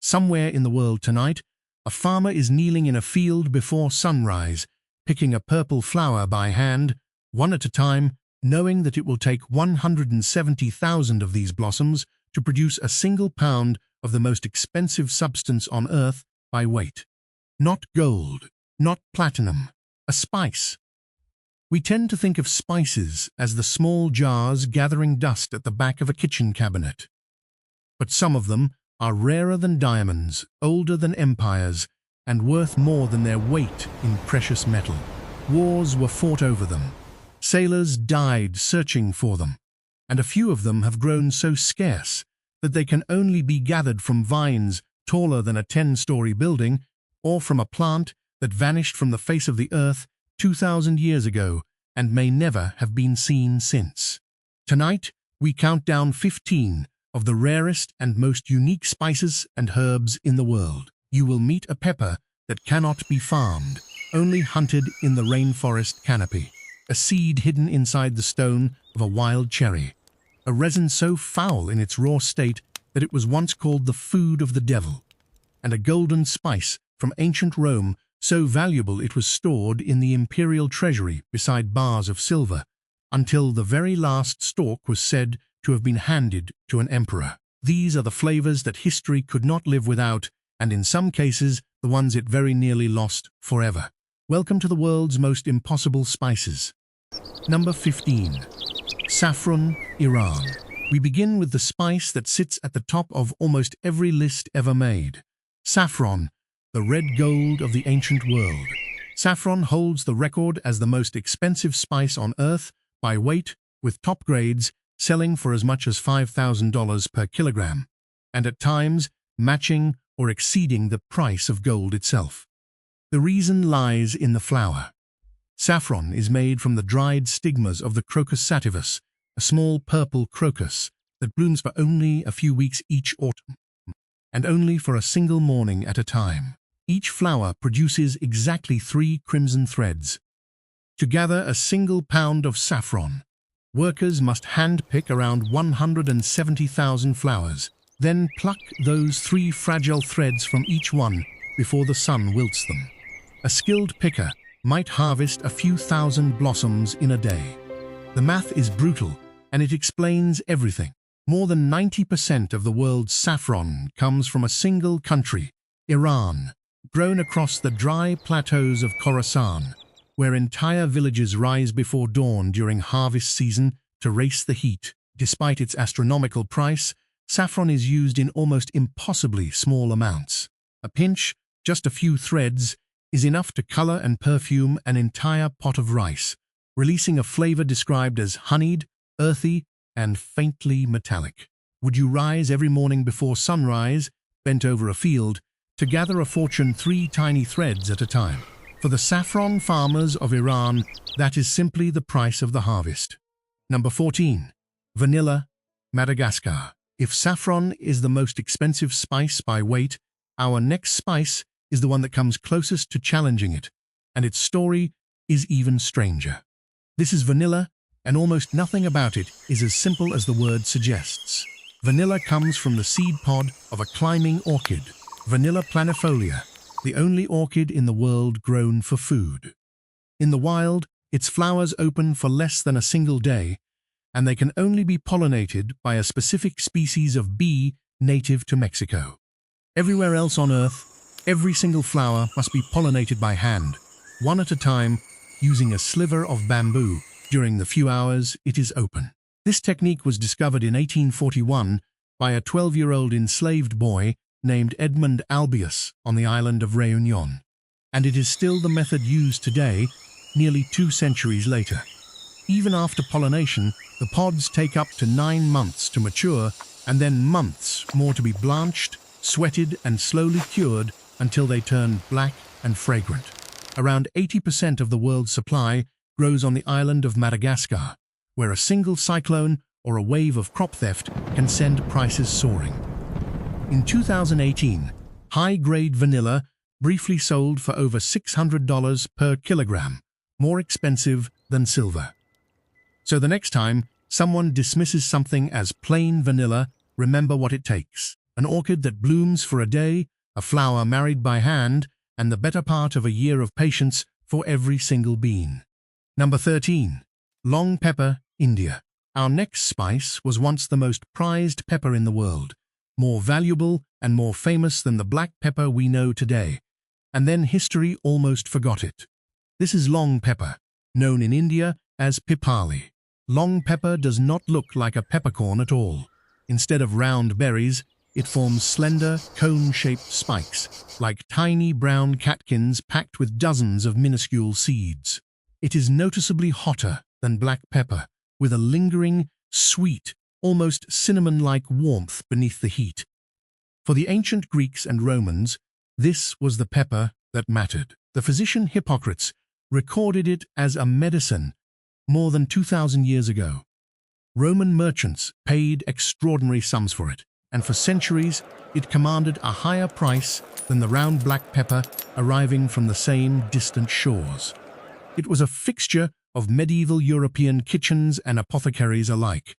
Somewhere in the world tonight, a farmer is kneeling in a field before sunrise, picking a purple flower by hand, one at a time, knowing that it will take 170,000 of these blossoms to produce a single pound of the most expensive substance on earth by weight. Not gold, not platinum, a spice. We tend to think of spices as the small jars gathering dust at the back of a kitchen cabinet. But some of them are rarer than diamonds, older than empires, and worth more than their weight in precious metal. Wars were fought over them. Sailors died searching for them, and a few of them have grown so scarce that they can only be gathered from vines taller than a 10-story building or from a plant that vanished from the face of the earth 2,000 years ago and may never have been seen since. Tonight, we count down 15 of the rarest and most unique spices and herbs in the world. You will meet a pepper that cannot be farmed, only hunted in the rainforest canopy, a seed hidden inside the stone of a wild cherry, a resin so foul in its raw state that it was once called the food of the devil, and a golden spice from ancient Rome so valuable it was stored in the imperial treasury beside bars of silver, until the very last stalk was said to have been handed to an emperor. These are the flavors that history could not live without, and in some cases, the ones it very nearly lost forever. Welcome to the world's most impossible spices. Number 15. Saffron, Iran. We begin with the spice that sits at the top of almost every list ever made. Saffron, the red gold of the ancient world. Saffron holds the record as the most expensive spice on earth by weight, with top grades selling for as much as $5,000 per kilogram, and at times matching or exceeding the price of gold itself. The reason lies in the flower. Saffron is made from the dried stigmas of the Crocus sativus, a small purple crocus that blooms for only a few weeks each autumn, and only for a single morning at a time. Each flower produces exactly 3 crimson threads. To gather a single pound of saffron, workers must hand-pick around 170,000 flowers, then pluck those 3 fragile threads from each one before the sun wilts them. A skilled picker might harvest a few thousand blossoms in a day. The math is brutal, and it explains everything. More than 90% of the world's saffron comes from a single country, Iran, grown across the dry plateaus of Khorasan, where entire villages rise before dawn during harvest season to race the heat. Despite its astronomical price, saffron is used in almost impossibly small amounts. A pinch, just a few threads, is enough to color and perfume an entire pot of rice, releasing a flavor described as honeyed, earthy, and faintly metallic. Would you rise every morning before sunrise, bent over a field, to gather a fortune 3 tiny threads at a time? For the saffron farmers of Iran, that is simply the price of the harvest. Number 14. Vanilla, Madagascar. If saffron is the most expensive spice by weight, our next spice is the one that comes closest to challenging it, and its story is even stranger. This is vanilla, and almost nothing about it is as simple as the word suggests. Vanilla comes from the seed pod of a climbing orchid, Vanilla planifolia, the only orchid in the world grown for food. In the wild, its flowers open for less than a single day, and they can only be pollinated by a specific species of bee native to Mexico. Everywhere else on Earth, every single flower must be pollinated by hand, one at a time, using a sliver of bamboo during the few hours it is open. This technique was discovered in 1841 by a 12-year-old enslaved boy named Edmund Albius on the island of Réunion, and it is still the method used today, nearly 2 centuries later. Even after pollination, the pods take up to 9 months to mature, and then months more to be blanched, sweated, and slowly cured until they turn black and fragrant. Around 80% of the world's supply grows on the island of Madagascar, where a single cyclone or a wave of crop theft can send prices soaring. In 2018, high-grade vanilla briefly sold for over $600 per kilogram, more expensive than silver. So the next time someone dismisses something as plain vanilla, remember what it takes. an orchid that blooms for a day, a flower married by hand, and the better part of a year of patience for every single bean. Number 13. Long pepper, India. Our next spice was once the most prized pepper in the world, more valuable and more famous than the black pepper we know today. And then history almost forgot it. This is long pepper, known in India as pipali. Long pepper does not look like a peppercorn at all. Instead of round berries, it forms slender, cone-shaped spikes, like tiny brown catkins packed with dozens of minuscule seeds. It is noticeably hotter than black pepper, with a lingering, sweet, almost cinnamon-like warmth beneath the heat. For the ancient Greeks and Romans, this was the pepper that mattered. The physician Hippocrates recorded it as a medicine more than 2,000 years ago. Roman merchants paid extraordinary sums for it, and for centuries it commanded a higher price than the round black pepper arriving from the same distant shores. It was a fixture of medieval European kitchens and apothecaries alike.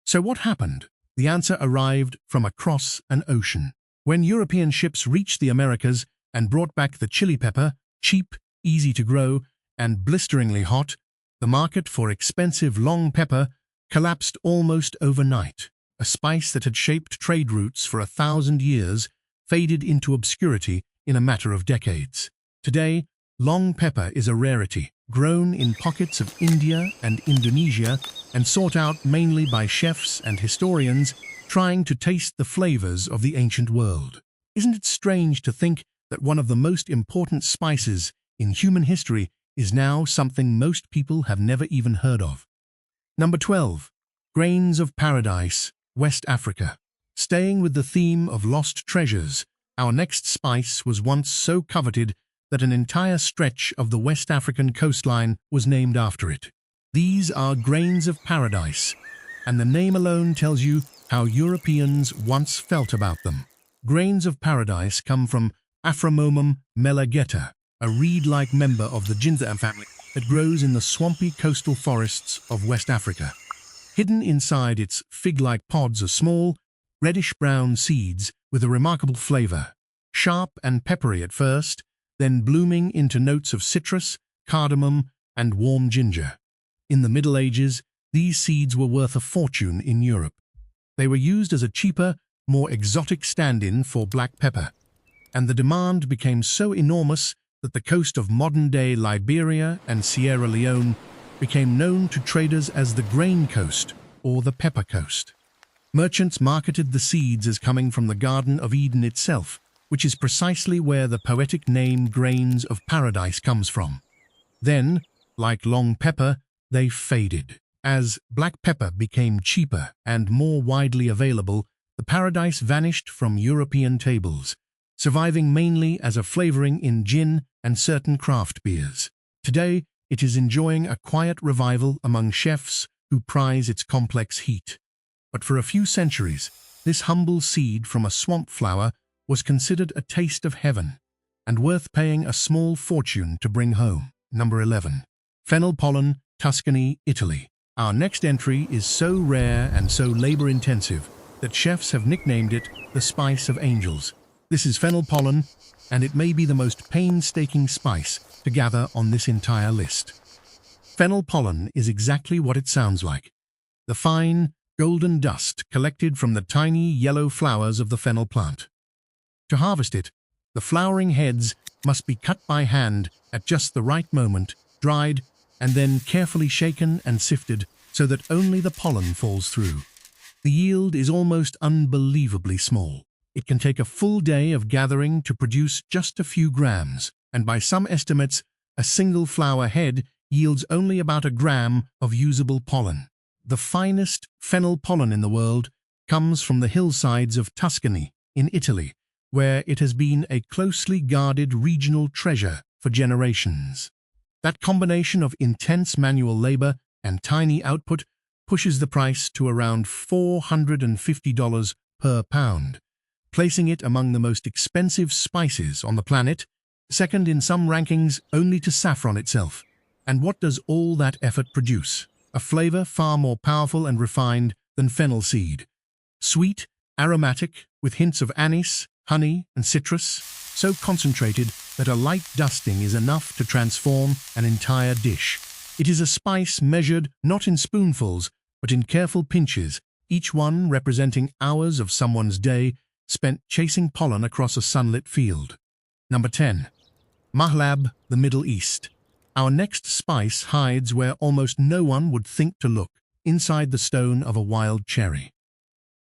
So what happened? The answer arrived from across an ocean. When European ships reached the Americas and brought back the chili pepper, cheap, easy to grow, and blisteringly hot, the market for expensive long pepper collapsed almost overnight. A spice that had shaped trade routes for 1,000 years faded into obscurity in a matter of decades. Today, long pepper is a rarity, grown in pockets of India and Indonesia and sought out mainly by chefs and historians trying to taste the flavors of the ancient world. Isn't it strange to think that one of the most important spices in human history is now something most people have never even heard of? Number 12. Grains of Paradise, West Africa. Staying with the theme of lost treasures, our next spice was once so coveted that an entire stretch of the West African coastline was named after it. These are grains of paradise, and the name alone tells you how Europeans once felt about them. Grains of paradise come from Aframomum melageta, a reed-like member of the ginger family that grows in the swampy coastal forests of West Africa. Hidden inside its fig-like pods are small, reddish-brown seeds with a remarkable flavor, sharp and peppery at first, then blooming into notes of citrus, cardamom, and warm ginger. In the Middle Ages, these seeds were worth a fortune in Europe. They were used as a cheaper, more exotic stand-in for black pepper, and the demand became so enormous that the coast of modern-day Liberia and Sierra Leone became known to traders as the Grain Coast or the Pepper Coast. Merchants marketed the seeds as coming from the Garden of Eden itself, which is precisely where the poetic name Grains of Paradise comes from. Then, like long pepper, they faded. As black pepper became cheaper and more widely available, the paradise vanished from European tables, surviving mainly as a flavoring in gin and certain craft beers. Today, it is enjoying a quiet revival among chefs who prize its complex heat. But for a few centuries, this humble seed from a swamp flower was considered a taste of heaven and worth paying a small fortune to bring home. Number 11. Fennel pollen, Tuscany, Italy. Our next entry is so rare and so labor-intensive that chefs have nicknamed it the spice of angels. This is fennel pollen, and it may be the most painstaking spice to gather on this entire list. Fennel pollen is exactly what it sounds like. The fine, golden dust collected from the tiny yellow flowers of the fennel plant. To harvest it, the flowering heads must be cut by hand at just the right moment, dried, and then carefully shaken and sifted so that only the pollen falls through. The yield is almost unbelievably small. It can take a full day of gathering to produce just a few grams, and by some estimates, a single flower head yields only about a gram of usable pollen. The finest fennel pollen in the world comes from the hillsides of Tuscany in Italy, where it has been a closely guarded regional treasure for generations. That combination of intense manual labor and tiny output pushes the price to around $450 per pound, placing it among the most expensive spices on the planet, second in some rankings only to saffron itself. And what does all that effort produce? A flavor far more powerful and refined than fennel seed. Sweet, aromatic, with hints of anise, honey, and citrus, so concentrated that a light dusting is enough to transform an entire dish. It is a spice measured not in spoonfuls, but in careful pinches, each one representing hours of someone's day spent chasing pollen across a sunlit field. Number 10. Mahlab, the Middle East. Our next spice hides where almost no one would think to look, inside the stone of a wild cherry.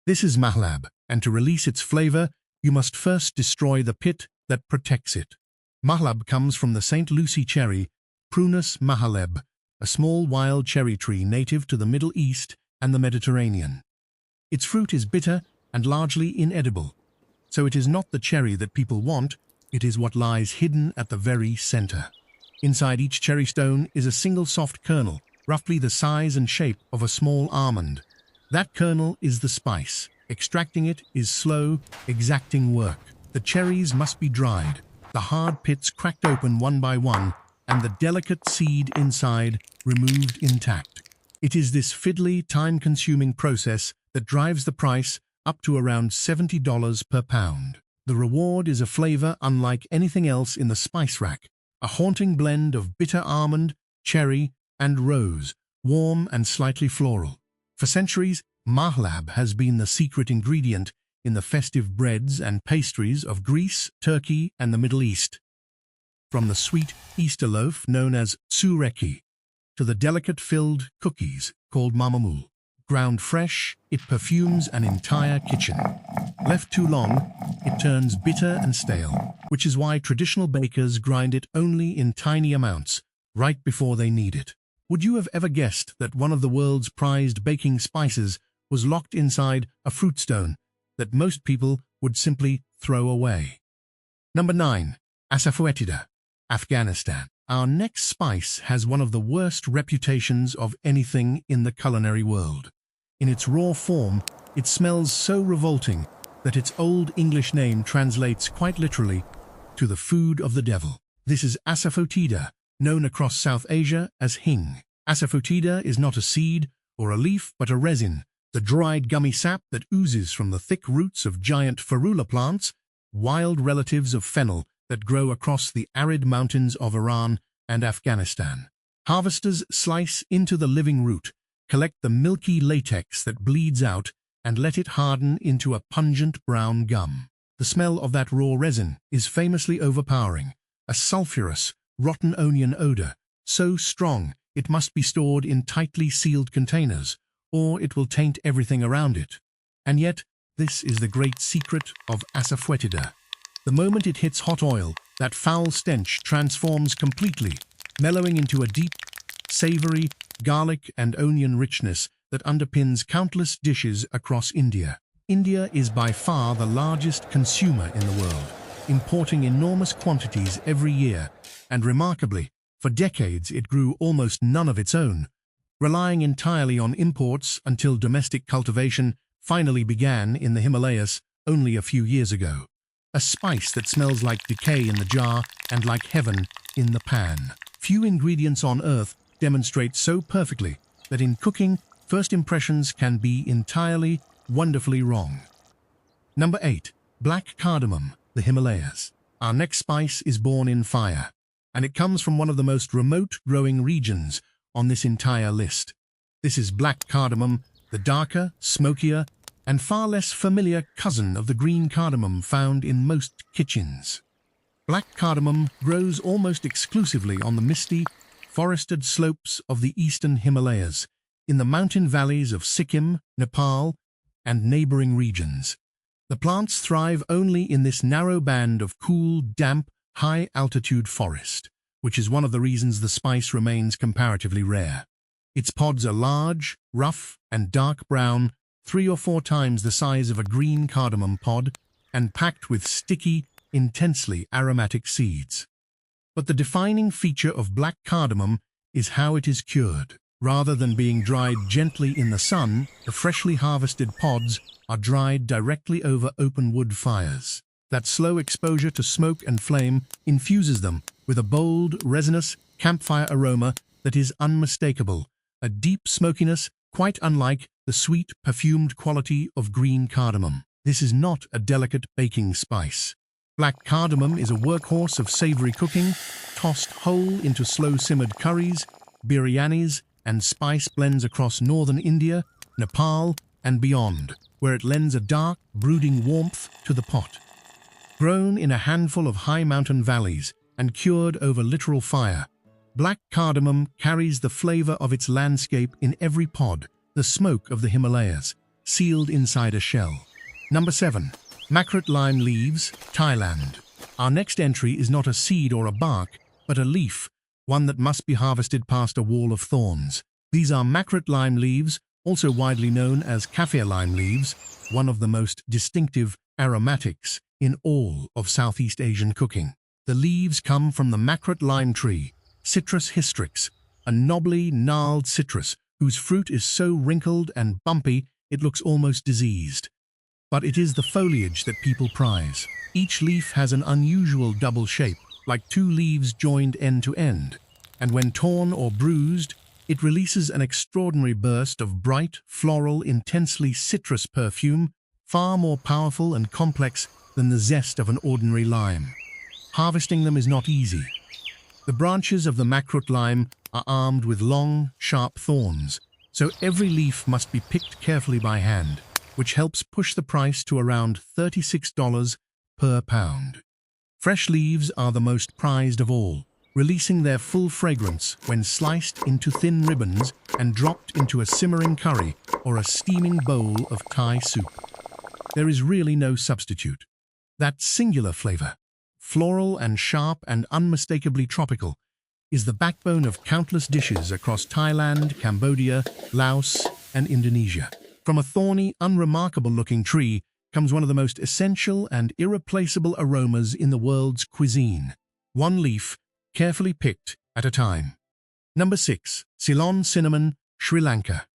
This is Mahlab, and to release its flavor, you must first destroy the pit that protects it. Mahlab comes from the St. Lucie cherry, Prunus mahlab, a small wild cherry tree native to the Middle East and the Mediterranean. Its fruit is bitter and largely inedible, so it is not the cherry that people want, it is what lies hidden at the very center. Inside each cherry stone is a single soft kernel, roughly the size and shape of a small almond. That kernel is the spice. Extracting it is slow, exacting work. The cherries must be dried, the hard pits cracked open one by one, and the delicate seed inside removed intact. It is this fiddly, time-consuming process that drives the price up to around $70 per pound. The reward is a flavor unlike anything else in the spice rack, a haunting blend of bitter almond, cherry, and rose, warm and slightly floral. For centuries, Mahlab has been the secret ingredient in the festive breads and pastries of Greece, Turkey, and the Middle East. From the sweet Easter loaf known as sureki to the delicate filled cookies called mamamul. Ground fresh, it perfumes an entire kitchen. Left too long, it turns bitter and stale, which is why traditional bakers grind it only in tiny amounts, right before they need it. Would you have ever guessed that one of the world's prized baking spices was locked inside a fruit stone that most people would simply throw away? Number 9. Asafetida, Afghanistan. Our next spice has one of the worst reputations of anything in the culinary world. In its raw form, it smells so revolting that its Old English name translates quite literally to the food of the devil. This is Asafetida, known across South Asia as hing. Asafetida is not a seed or a leaf, but a resin, the dried gummy sap that oozes from the thick roots of giant ferula plants, wild relatives of fennel that grow across the arid mountains of Iran and Afghanistan. Harvesters slice into the living root, collect the milky latex that bleeds out, and let it harden into a pungent brown gum. The smell of that raw resin is famously overpowering, a sulphurous, rotten onion odor, so strong it must be stored in tightly sealed containers, or it will taint everything around it. And yet, this is the great secret of Asafetida. The moment it hits hot oil, that foul stench transforms completely, mellowing into a deep, savory, garlic and onion richness that underpins countless dishes across India. India is by far the largest consumer in the world, importing enormous quantities every year, and remarkably, for decades it grew almost none of its own, relying entirely on imports until domestic cultivation finally began in the Himalayas only a few years ago. A spice that smells like decay in the jar and like heaven in the pan. Few ingredients on earth demonstrate so perfectly that in cooking, first impressions can be entirely, wonderfully wrong. Number 8. Black cardamom, the Himalayas. Our next spice is born in fire, and it comes from one of the most remote growing regions on this entire list. This is black cardamom, the darker, smokier, and far less familiar cousin of the green cardamom found in most kitchens. Black cardamom grows almost exclusively on the misty, forested slopes of the eastern Himalayas, in the mountain valleys of Sikkim, Nepal, and neighboring regions. The plants thrive only in this narrow band of cool, damp, high-altitude forest, which is one of the reasons the spice remains comparatively rare. Its pods are large, rough, and dark brown, 3 or 4 times the size of a green cardamom pod, and packed with sticky, intensely aromatic seeds. But the defining feature of black cardamom is how it is cured. Rather than being dried gently in the sun, the freshly harvested pods are dried directly over open wood fires. That slow exposure to smoke and flame infuses them with a bold, resinous campfire aroma that is unmistakable, a deep smokiness quite unlike the sweet, perfumed quality of green cardamom. This is not a delicate baking spice. Black cardamom is a workhorse of savory cooking, tossed whole into slow-simmered curries, biryanis, and spice blends across northern India, Nepal, and beyond, where it lends a dark, brooding warmth to the pot. Grown in a handful of high mountain valleys and cured over literal fire, black cardamom carries the flavor of its landscape in every pod, the smoke of the Himalayas, sealed inside a shell. Number 7. Makrut lime leaves, Thailand. Our next entry is not a seed or a bark, but a leaf, one that must be harvested past a wall of thorns. These are Makrut lime leaves, also widely known as kaffir lime leaves, one of the most distinctive aromatics in all of Southeast Asian cooking. The leaves come from the Makrut lime tree, Citrus hystrix, a knobbly, gnarled citrus whose fruit is so wrinkled and bumpy it looks almost diseased. But it is the foliage that people prize. Each leaf has an unusual double shape, like two leaves joined end to end, and when torn or bruised, it releases an extraordinary burst of bright, floral, intensely citrus perfume, far more powerful and complex than the zest of an ordinary lime. Harvesting them is not easy. The branches of the Makrut lime are armed with long, sharp thorns, so every leaf must be picked carefully by hand, which helps push the price to around $36 per pound. Fresh leaves are the most prized of all, releasing their full fragrance when sliced into thin ribbons and dropped into a simmering curry or a steaming bowl of Thai soup. There is really no substitute. That singular flavor, floral and sharp and unmistakably tropical, is the backbone of countless dishes across Thailand, Cambodia, Laos, and Indonesia. From a thorny, unremarkable-looking tree comes one of the most essential and irreplaceable aromas in the world's cuisine. One leaf, carefully picked at a time. Number 6. Ceylon cinnamon, Sri Lanka.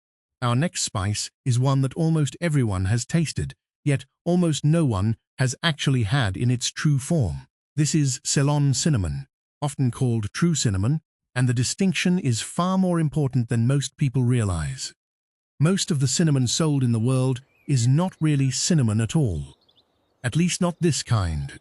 Our next spice is one that almost everyone has tasted, yet almost no one has actually had in its true form. This is Ceylon cinnamon, often called true cinnamon, and the distinction is far more important than most people realize. Most of the cinnamon sold in the world is not really cinnamon at all. At least not this kind.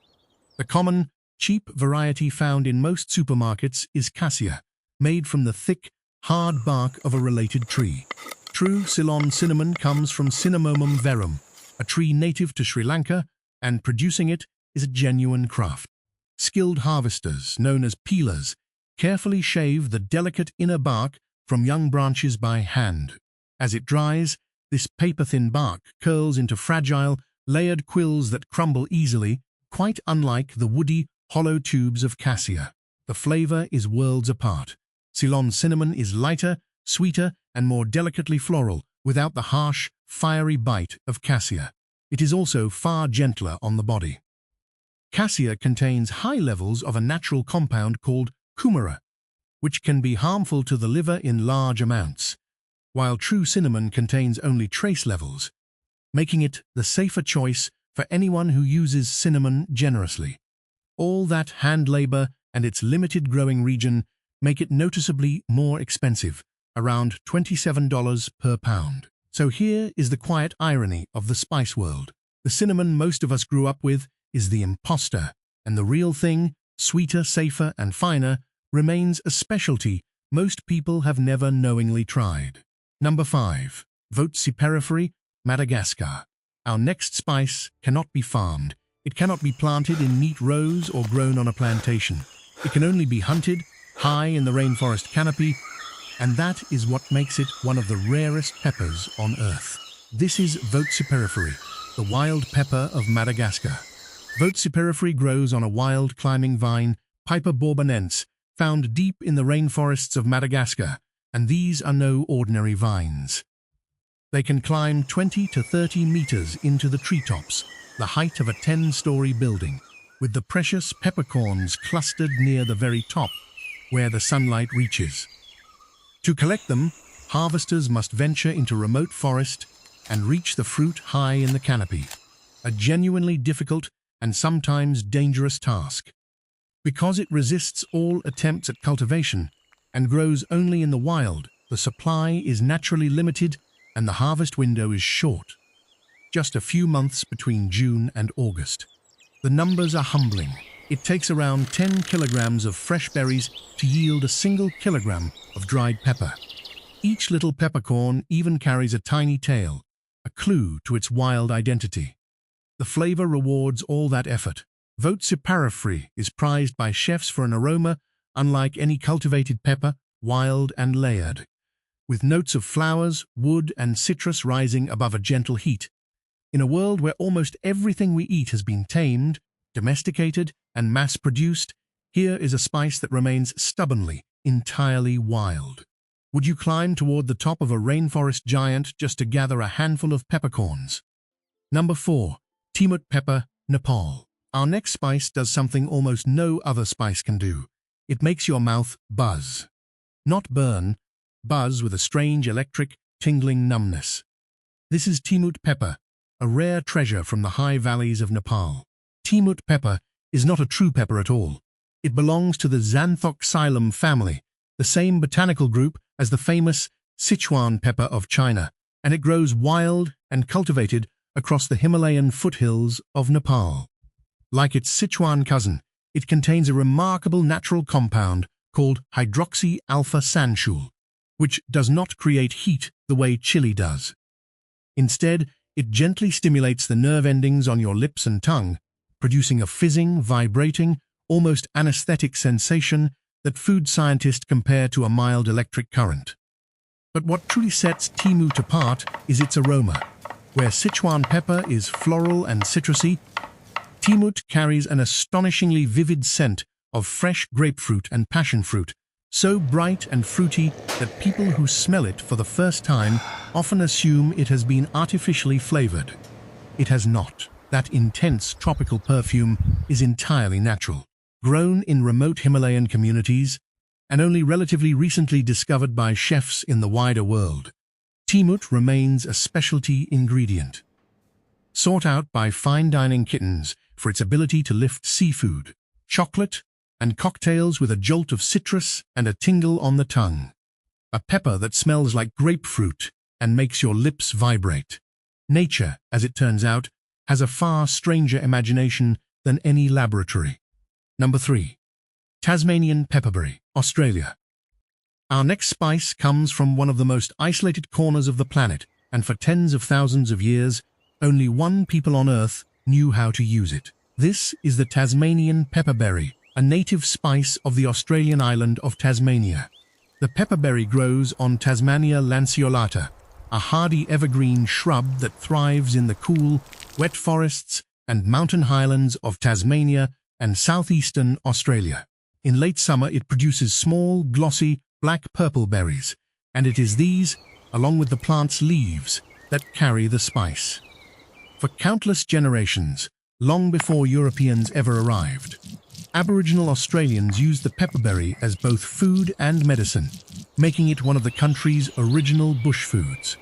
The common, cheap variety found in most supermarkets is cassia, made from the thick, hard bark of a related tree. True Ceylon cinnamon comes from Cinnamomum verum, a tree native to Sri Lanka, and producing it is a genuine craft. Skilled harvesters, known as peelers, carefully shave the delicate inner bark from young branches by hand. As it dries, this paper-thin bark curls into fragile, layered quills that crumble easily, quite unlike the woody, hollow tubes of cassia. The flavor is worlds apart. Ceylon cinnamon is lighter, sweeter, and more delicately floral, without the harsh, fiery bite of cassia. It is also far gentler on the body. Cassia contains high levels of a natural compound called coumarin, which can be harmful to the liver in large amounts, while true cinnamon contains only trace levels, making it the safer choice for anyone who uses cinnamon generously. All that hand labor and its limited growing region make it noticeably more expensive, around $27 per pound. So here is the quiet irony of the spice world. The cinnamon most of us grew up with is the imposter, and the real thing, sweeter, safer, and finer, remains a specialty most people have never knowingly tried. Number 5. Voatsiperifery, Madagascar. Our next spice cannot be farmed. It cannot be planted in neat rows or grown on a plantation. It can only be hunted high in the rainforest canopy, and that is what makes it one of the rarest peppers on Earth. This is Voatsiperifery, the wild pepper of Madagascar. Voatsiperifery grows on a wild climbing vine, Piper bourbonense, found deep in the rainforests of Madagascar, and these are no ordinary vines. They can climb 20 to 30 meters into the treetops, the height of a 10-story building, with the precious peppercorns clustered near the very top, where the sunlight reaches. To collect them, harvesters must venture into remote forest and reach the fruit high in the canopy, a genuinely difficult and sometimes dangerous task. Because it resists all attempts at cultivation and grows only in the wild, the supply is naturally limited and the harvest window is short. just a few months between June and August. The numbers are humbling. It takes around 10 kilograms of fresh berries to yield a single kilogram of dried pepper. Each little peppercorn even carries a tiny tail, a clue to its wild identity. The flavor rewards all that effort. Voatsiperifery is prized by chefs for an aroma unlike any cultivated pepper, wild and layered, with notes of flowers, wood, and citrus rising above a gentle heat. In a world where almost everything we eat has been tamed, domesticated, and mass-produced, here is a spice that remains stubbornly, entirely wild. Would you climb toward the top of a rainforest giant just to gather a handful of peppercorns? Number 4. Timut pepper, Nepal. Our next spice does something almost no other spice can do. It makes your mouth buzz. Not burn, buzz with a strange electric, tingling numbness. This is Timut pepper, a rare treasure from the high valleys of Nepal. Timut pepper is not a true pepper at all. It belongs to the Xanthoxylum family, the same botanical group as the famous Sichuan pepper of China, and it grows wild and cultivated across the Himalayan foothills of Nepal. Like its Sichuan cousin, it contains a remarkable natural compound called hydroxy-alpha-sanchul, which does not create heat the way chili does. Instead, it gently stimulates the nerve endings on your lips and tongue, producing a fizzing, vibrating, almost anesthetic sensation that food scientists compare to a mild electric current. But what truly sets Timut apart is its aroma. Where Sichuan pepper is floral and citrusy, Timut carries an astonishingly vivid scent of fresh grapefruit and passion fruit, so bright and fruity that people who smell it for the first time often assume it has been artificially flavored. It has not. That intense tropical perfume is entirely natural, grown in remote Himalayan communities, and only relatively recently discovered by chefs in the wider world. Timut remains a specialty ingredient, sought out by fine dining kittens for its ability to lift seafood, chocolate, and cocktails with a jolt of citrus and a tingle on the tongue. A pepper that smells like grapefruit and makes your lips vibrate. Nature, as it turns out, has a far stranger imagination than any laboratory. Number 3. Tasmanian pepperberry, Australia. Our next spice comes from one of the most isolated corners of the planet, and for tens of thousands of years, only one people on Earth knew how to use it. This is the Tasmanian pepperberry, a native spice of the Australian island of Tasmania. The pepperberry grows on Tasmania lanceolata, a hardy evergreen shrub that thrives in the cool, wet forests and mountain highlands of Tasmania and southeastern Australia. In late summer, it produces small, glossy, black-purple berries, and it is these, along with the plant's leaves, that carry the spice. For countless generations, long before Europeans ever arrived, Aboriginal Australians used the pepperberry as both food and medicine, making it one of the country's original bush foods.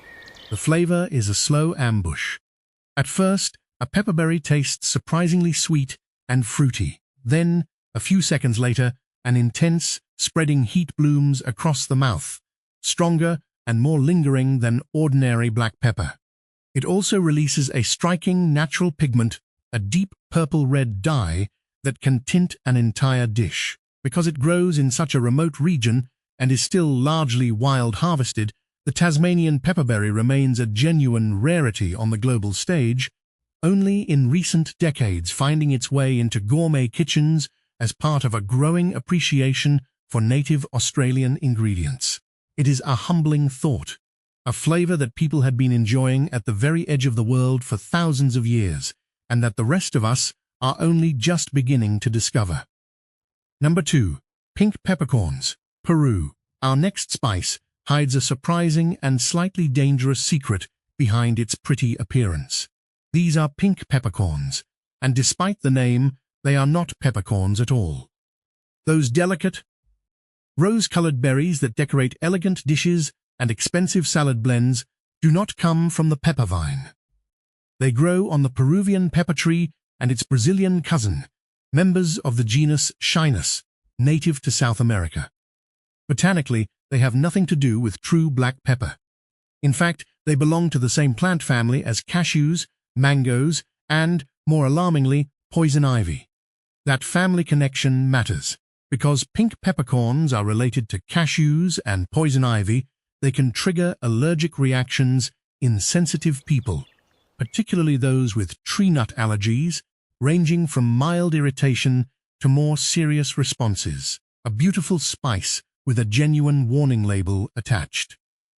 The flavor is a slow ambush. At first, a pepperberry tastes surprisingly sweet and fruity. Then, a few seconds later, an intense, spreading heat blooms across the mouth, stronger and more lingering than ordinary black pepper. It also releases a striking natural pigment, a deep purple-red dye that can tint an entire dish. Because it grows in such a remote region and is still largely wild harvested, the Tasmanian pepperberry remains a genuine rarity on the global stage, only in recent decades finding its way into gourmet kitchens as part of a growing appreciation for native Australian ingredients. It is a humbling thought, a flavor that people had been enjoying at the very edge of the world for thousands of years, and that the rest of us are only just beginning to discover. Number 2. Pink peppercorns, Peru. Our next spice hides a surprising and slightly dangerous secret behind its pretty appearance. These are pink peppercorns, and despite the name, they are not peppercorns at all. Those delicate, rose-colored berries that decorate elegant dishes and expensive salad blends do not come from the pepper vine. They grow on the Peruvian pepper tree and its Brazilian cousin, members of the genus Chinus, native to South America. Botanically, they have nothing to do with true black pepper. In fact, they belong to the same plant family as cashews mangoes, and, more alarmingly, poison ivy. That family connection matters. Because pink peppercorns are related to cashews and poison ivy, they can trigger allergic reactions in sensitive people, particularly those with tree nut allergies, ranging from mild irritation to more serious responses. A beautiful spice with a genuine warning label attached.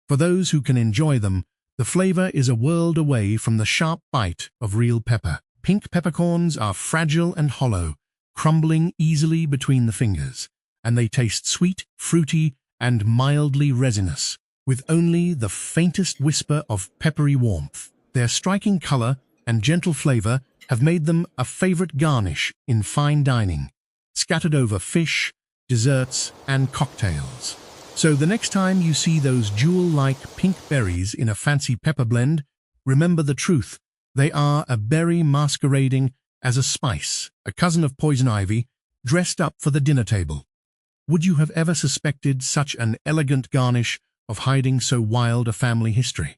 For those who can enjoy them, the flavor is a world away from the sharp bite of real pepper. Pink peppercorns are fragile and hollow, crumbling easily between the fingers, and they taste sweet, fruity, and mildly resinous, with only the faintest whisper of peppery warmth. Their striking color and gentle flavor have made them a favorite garnish in fine dining, scattered over fish, desserts, and cocktails. So the next time you see those jewel-like pink berries in a fancy pepper blend, remember the truth. They are a berry masquerading as a spice, a cousin of poison ivy, dressed up for the dinner table. Would you have ever suspected such an elegant garnish of hiding so wild a family history?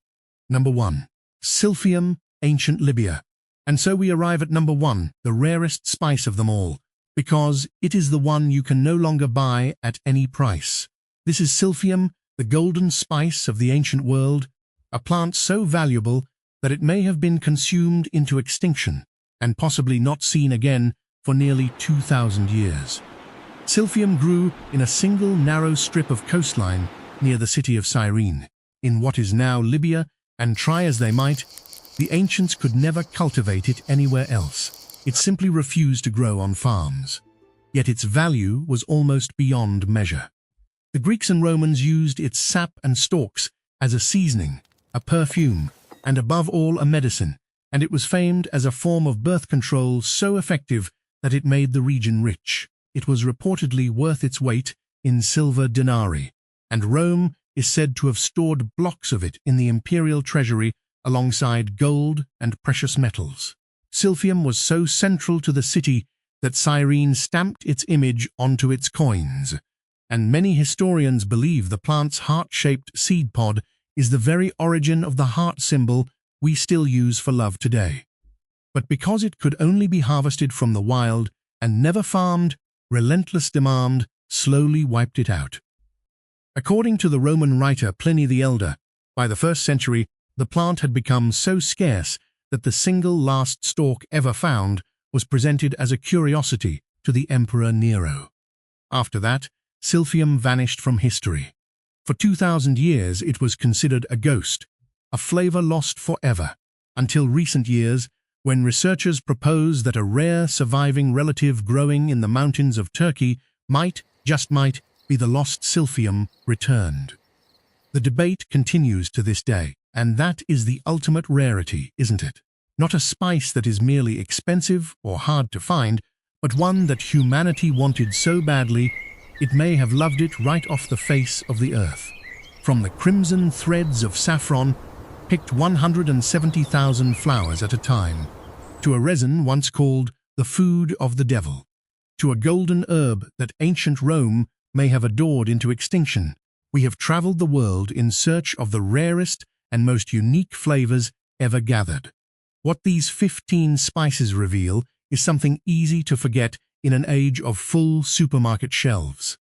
Number 1. Silphium, ancient Libya. And so we arrive at number 1, the rarest spice of them all, because it is the one you can no longer buy at any price. This is Silphium, the golden spice of the ancient world, a plant so valuable that it may have been consumed into extinction and possibly not seen again for nearly 2,000 years. Silphium grew in a single narrow strip of coastline near the city of Cyrene, in what is now Libya, and try as they might, the ancients could never cultivate it anywhere else. It simply refused to grow on farms. Yet its value was almost beyond measure. The Greeks and Romans used its sap and stalks as a seasoning, a perfume, and above all a medicine, and it was famed as a form of birth control so effective that it made the region rich. It was reportedly worth its weight in silver denarii, and Rome is said to have stored blocks of it in the imperial treasury alongside gold and precious metals. Silphium was so central to the city that Cyrene stamped its image onto its coins, and many historians believe the plant's heart-shaped seed pod is the very origin of the heart symbol we still use for love today. But because it could only be harvested from the wild and never farmed, relentless demand slowly wiped it out. According to the Roman writer Pliny the Elder, by the 1st century, the plant had become so scarce that the single last stalk ever found was presented as a curiosity to the Emperor Nero. After that, Silphium vanished from history. For 2,000 years it was considered a ghost, a flavor lost forever, until recent years when researchers proposed that a rare surviving relative growing in the mountains of Turkey might, just might, be the lost Silphium returned. The debate continues to this day, and that is the ultimate rarity, isn't it? Not a spice that is merely expensive or hard to find, but one that humanity wanted so badly it may have loved it right off the face of the earth. From the crimson threads of saffron, picked 170,000 flowers at a time, to a resin once called the food of the devil, to a golden herb that ancient Rome may have adored into extinction, we have traveled the world in search of the rarest and most unique flavors ever gathered. What these 15 spices reveal is something easy to forget in an age of full supermarket shelves.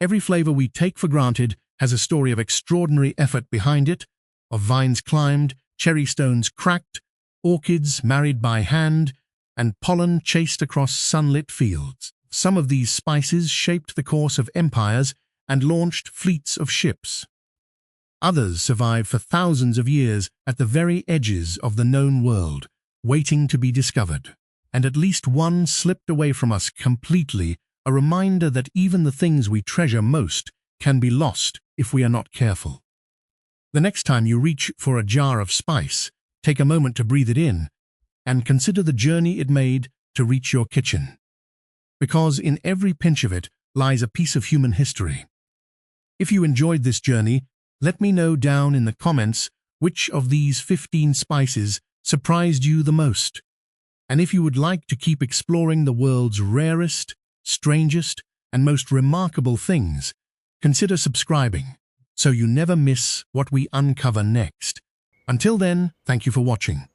Every flavor we take for granted has a story of extraordinary effort behind it, of vines climbed, cherry stones cracked, orchids married by hand, and pollen chased across sunlit fields. Some of these spices shaped the course of empires and launched fleets of ships. Others survived for thousands of years at the very edges of the known world, waiting to be discovered. And at least one slipped away from us completely, a reminder that even the things we treasure most can be lost if we are not careful. The next time you reach for a jar of spice, take a moment to breathe it in and consider the journey it made to reach your kitchen. Because in every pinch of it lies a piece of human history. If you enjoyed this journey, let me know down in the comments which of these 15 spices surprised you the most. And if you would like to keep exploring the world's rarest, strangest, and most remarkable things, consider subscribing so you never miss what we uncover next. Until then, thank you for watching.